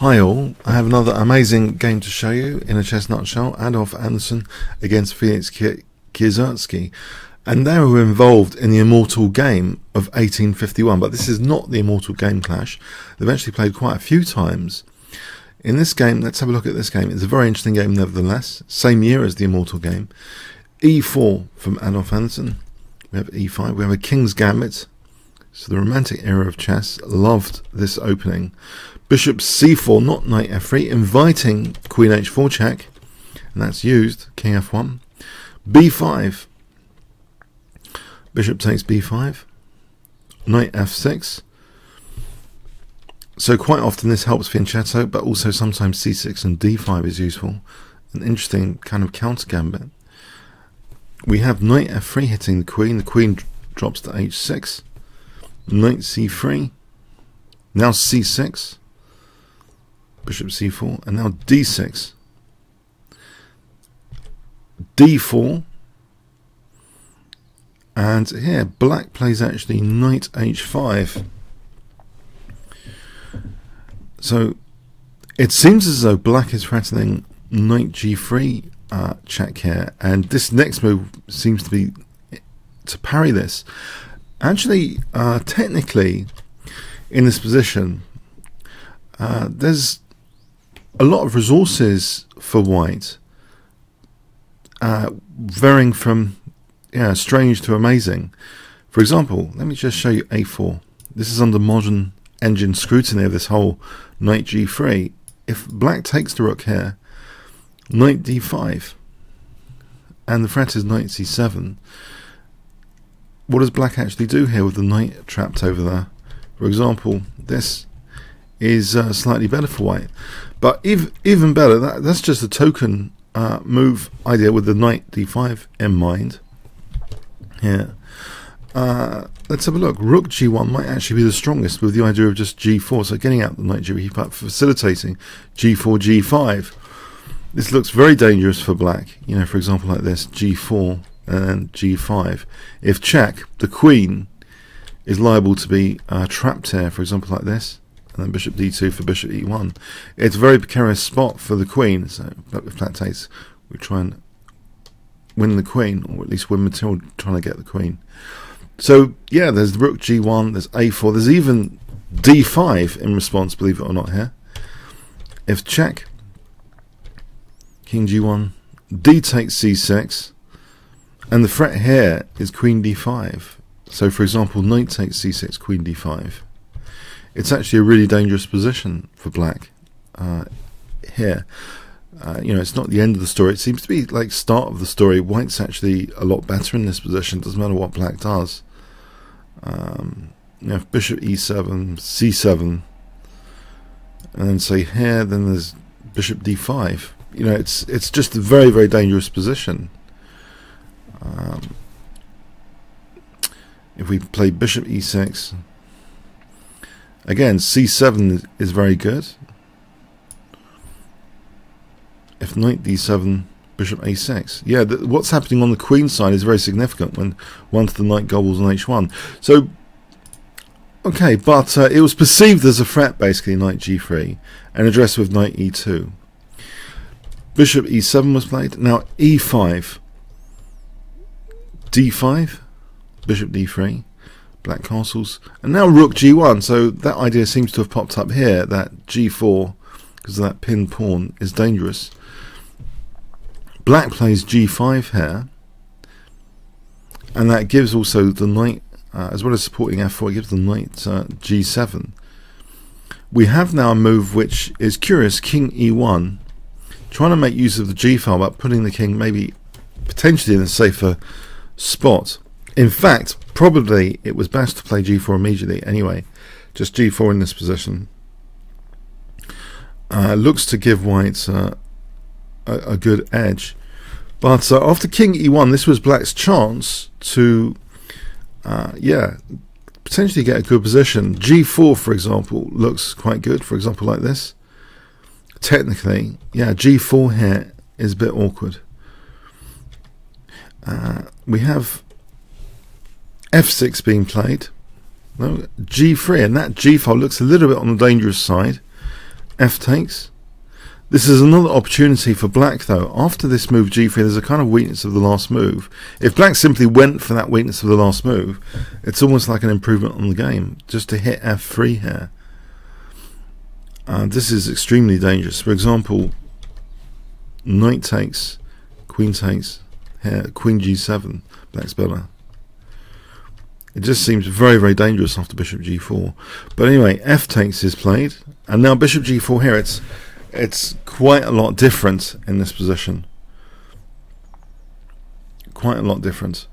Hi all, I have another amazing game to show you in a chess nutshell. Adolf Anderssen against Felix Kieseritzky, and they were involved in the immortal game of 1851, but this is not the immortal game clash. They've actually played quite a few times. In this game, let's have a look at this game. It's a very interesting game nevertheless, same year as the immortal game. E4 from Adolf Anderssen, we have E5, we have a King's Gambit. So the romantic era of chess, loved this opening. Bishop C4, not Knight F3, inviting Queen H4 check, and that's used, King F1. B5, Bishop takes B5, Knight F6. So quite often this helps fianchetto, but also sometimes C6 and D5 is useful. An interesting kind of counter gambit. We have Knight F3 hitting the queen drops to H6, Knight C3, now C6, Bishop C4, and now D6, D4, and here black plays actually Knight H5. So it seems as though black is threatening Knight G3 check here, and this next move seems to be to parry this. Actually, technically, in this position, there's a lot of resources for white, varying from strange to amazing. For example, let me just show you A4. This is under modern engine scrutiny of this whole Knight G3. If black takes the rook here, Knight D5, and the threat is Knight C7. What does black actually do here with the knight trapped over there? For example, this is slightly better for white, but even better, that's just a token move idea with the Knight D5 in mind. Here, let's have a look. Rook G1 might actually be the strongest, with the idea of just G4, so getting out the Knight G3, but facilitating G4, G5. This looks very dangerous for black. You know, for example, like this, G4 and G5. If check, the queen is liable to be trapped here, for example, like this, and then Bishop D2 for Bishop E1. It's a very precarious spot for the queen, so if black takes, we try and win the queen, or at least win material trying to get the queen. So yeah, there's Rook G1, there's A4, there's even D5 in response, believe it or not here. If check, King G1, D takes C6, and the threat here is Queen D5. So for example, Knight takes C6, Queen D5. It's actually a really dangerous position for black here. You know, it's not the end of the story. It seems to be like start of the story. White's actually a lot better in this position. Doesn't matter what black does. You know, if Bishop E7, C7, and then say here, then there's Bishop D5. You know, it's just a very, very dangerous position. If we play Bishop E6, again C7 is very good. If Knight D7, Bishop A6, yeah, what's happening on the queen side is very significant when once the knight gobbles on H1. So okay, but it was perceived as a threat, basically, Knight G3, and addressed with Knight E2. Bishop E7 was played. Now E5, D5, Bishop D3, black castles, and now Rook G1. So that idea seems to have popped up here, that G4, because of that pinned pawn, is dangerous. Black plays G5 here, and that gives also the knight, as well as supporting F4, it gives the knight G7. We have now a move which is curious, King E1, trying to make use of the G file, but putting the king maybe potentially in a safer spot. In fact, probably it was best to play G4 immediately anyway, just G4 in this position. Looks to give white a good edge, but after King E1, this was black's chance to potentially get a good position. G4, for example, looks quite good, for example like this. Technically, yeah, G4 here is a bit awkward. We have F6 being played. No, G3, and that G file looks a little bit on the dangerous side. f takes. This is another opportunity for black though. After this move g3, there's a kind of weakness of the last move. If black simply went for that weakness of the last move, it's almost like an improvement on the game, just to hit f3 here. This is extremely dangerous. For example, knight takes, queen takes, here, queen g7, black's better. It just seems very, very dangerous after bishop g4. But anyway, f takes is played, and now bishop g4 here, it's quite a lot different in this position. Quite a lot different.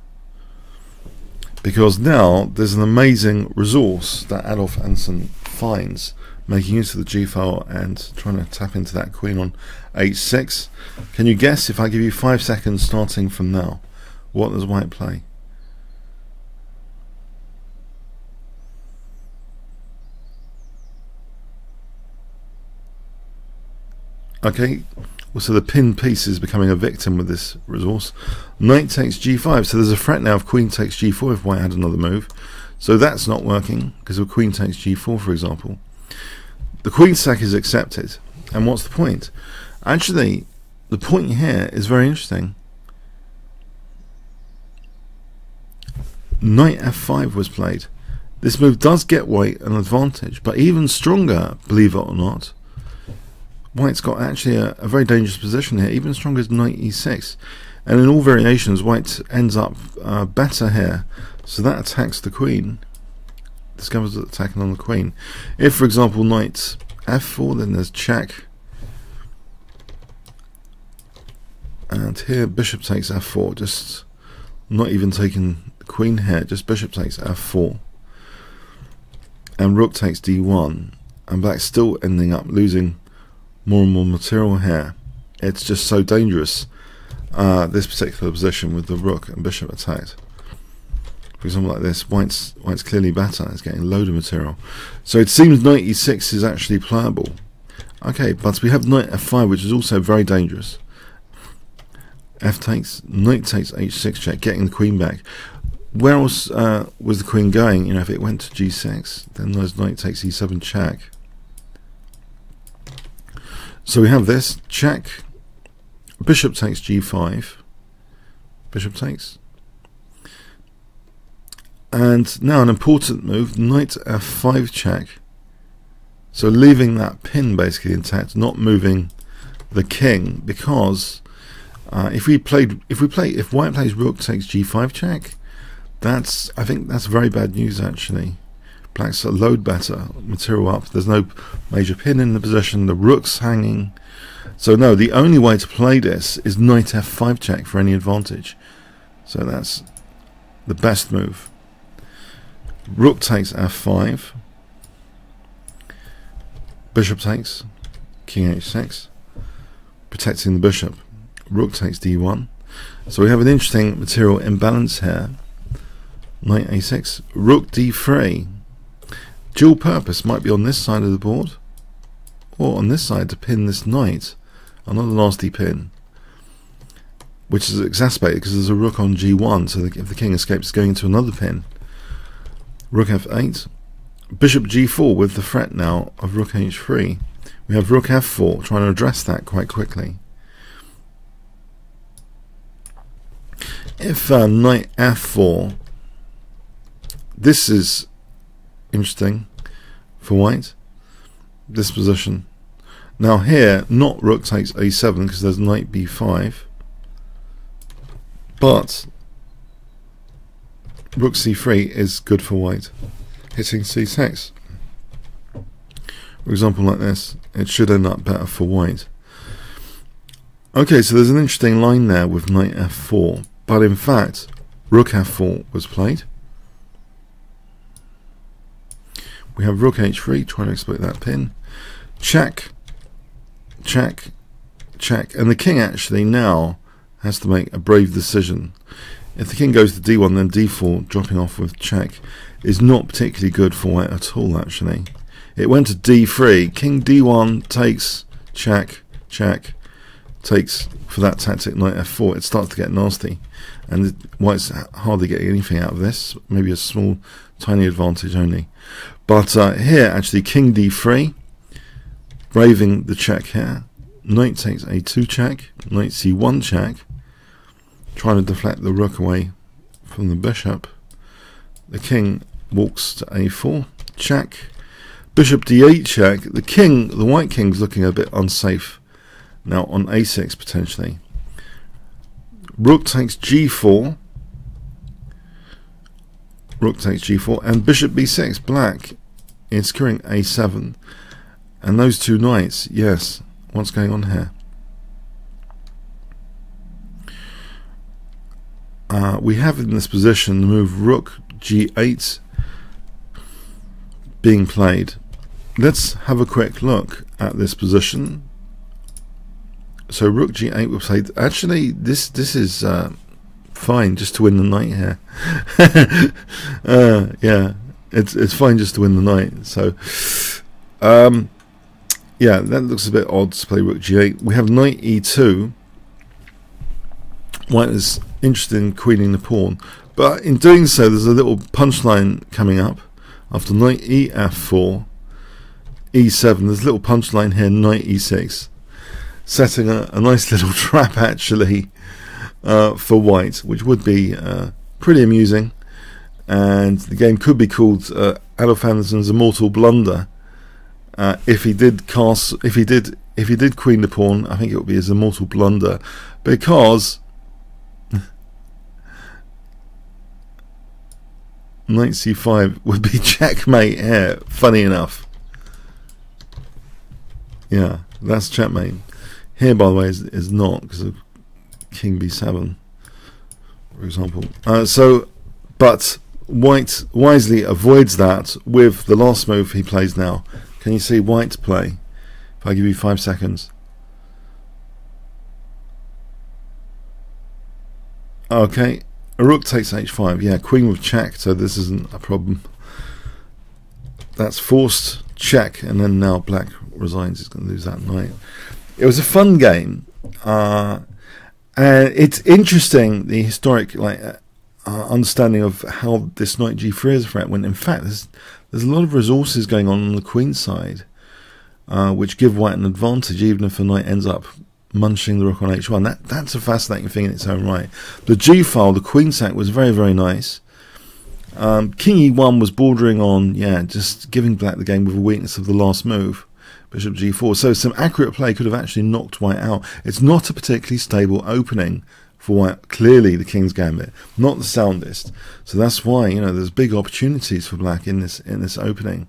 Because now there's an amazing resource that Adolf Anderssen finds, making use of the g-file and trying to tap into that queen on h6. Can you guess, if I give you 5 seconds starting from now, what does white play? Okay, well, so the pinned piece is becoming a victim with this resource. Knight takes g5, so there's a threat now of queen takes g4 if white had another move. So that's not working because of queen takes g4, for example. The queen sack is accepted, and what's the point? Actually, the point here is very interesting. Knight f5 was played. This move does get white an advantage, but even stronger, believe it or not, white's got actually a very dangerous position here, even stronger as knight e6. And in all variations, white ends up better here. So that attacks the queen. Discovers that attacking on the queen. If, for example, knight f4, then there's check. And here, bishop takes f4, just not even taking the queen here, just bishop takes f4. And rook takes d1. And black's still ending up losing more and more material here. It's just so dangerous, this particular position with the rook and bishop attacked. For example, like this, white's clearly better. It's getting a load of material. So it seems knight e6 is actually playable. Okay, but we have knight f5, which is also very dangerous. F takes, knight takes h6 check, getting the queen back. Where else was the queen going? You know, if it went to g6, then there's knight takes e7 check. So we have this, check, bishop takes g5, bishop takes, and now an important move, knight f5 check, so leaving that pin basically intact, not moving the king, because if white plays rook takes g5 check, I think that's very bad news actually. Black's a load better, material up, there's no major pin in the position, the rook's hanging. So no, the only way to play this is knight f5 check for any advantage. So that's the best move. Rook takes f5, bishop takes, king h6, protecting the bishop. Rook takes d1. So we have an interesting material imbalance here. Knight a6, rook d3. Dual purpose might be on this side of the board, or on this side to pin this knight, another nasty pin, which is exacerbated because there's a rook on g1, so if the king escapes, it's going into another pin. Rook f8, bishop g4 with the threat now of rook h3. We have rook f4, trying to address that quite quickly. If knight f4, this is interesting for white, this position. Now here, not rook takes a7 because there's knight b5, but rook c3 is good for white, hitting c6. For example, like this, it should end up better for white. Okay, so there's an interesting line there with knight f4, but in fact, rook f4 was played. We have rook h3, trying to exploit that pin. Check, check, check. And the king actually now has to make a brave decision. If the king goes to d1, then d4, dropping off with check, is not particularly good for white at all, actually. It went to d3, king d1 takes, check, check, takes for that tactic, knight f4. It starts to get nasty. And white's hardly getting anything out of this, maybe a small, tiny advantage only. But here, actually, king d3, braving the check here. Knight takes a2 check, knight c1 check, trying to deflect the rook away from the bishop. The king walks to a4, check, bishop d8 check. The white king's looking a bit unsafe now on a6 potentially. Rook takes g4, rook takes g4, and bishop b6. Black is securing a7, and those two knights, yes. What's going on here? We have in this position the move rook g8 being played. Let's have a quick look at this position. So rook g8 was played. Actually, this is fine just to win the knight here. Yeah, it's fine just to win the knight. So yeah, that looks a bit odd to play rook g8. We have knight e2. White is interested in queening the pawn, but in doing so there's a little punchline coming up. After knight ef4, e7, there's a little punchline here, knight e6, setting a nice little trap actually for white, which would be pretty amusing, and the game could be called Adolf Anderssen's Immortal Blunder. If he did queen the pawn, I think it would be his immortal blunder, because knight c5 would be checkmate here. Funny enough, yeah, that's checkmate. Here, by the way, is not, because of king b7, for example. But white wisely avoids that with the last move he plays now. Can you see white play? If I give you 5 seconds. Okay, a rook takes h5. Yeah, queen with check, so this isn't a problem. That's forced check, and then now black resigns. He's going to lose that knight. It was a fun game, and it's interesting, the historic understanding of how this knight g3 is a threat, when in fact there's a lot of resources going on the queen side, which give white an advantage even if the knight ends up munching the rook on h1. That's a fascinating thing in its own right. The g file, the queen sack, was very, very nice. King e1 was bordering on, yeah, just giving black the game with a weakness of the last move, bishop g4. So some accurate play could have actually knocked white out. It's not a particularly stable opening for white. Clearly the king's gambit, not the soundest. So that's why, you know, there's big opportunities for black in this opening.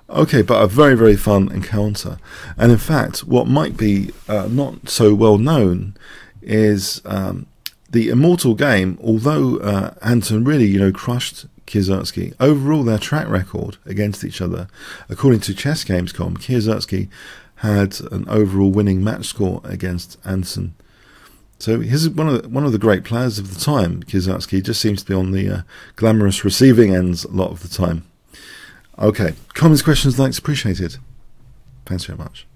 Okay, but a very, very fun encounter. And in fact, what might be not so well known is the Immortal game. Although Anton really, you know, crushed Kieseritzky, overall their track record against each other, according to ChessGames.com, Kieseritzky had an overall winning match score against Anderssen. So he's one of the great players of the time. Kieseritzky just seems to be on the glamorous receiving ends a lot of the time. Okay, comments, questions, likes appreciated. Thanks very much.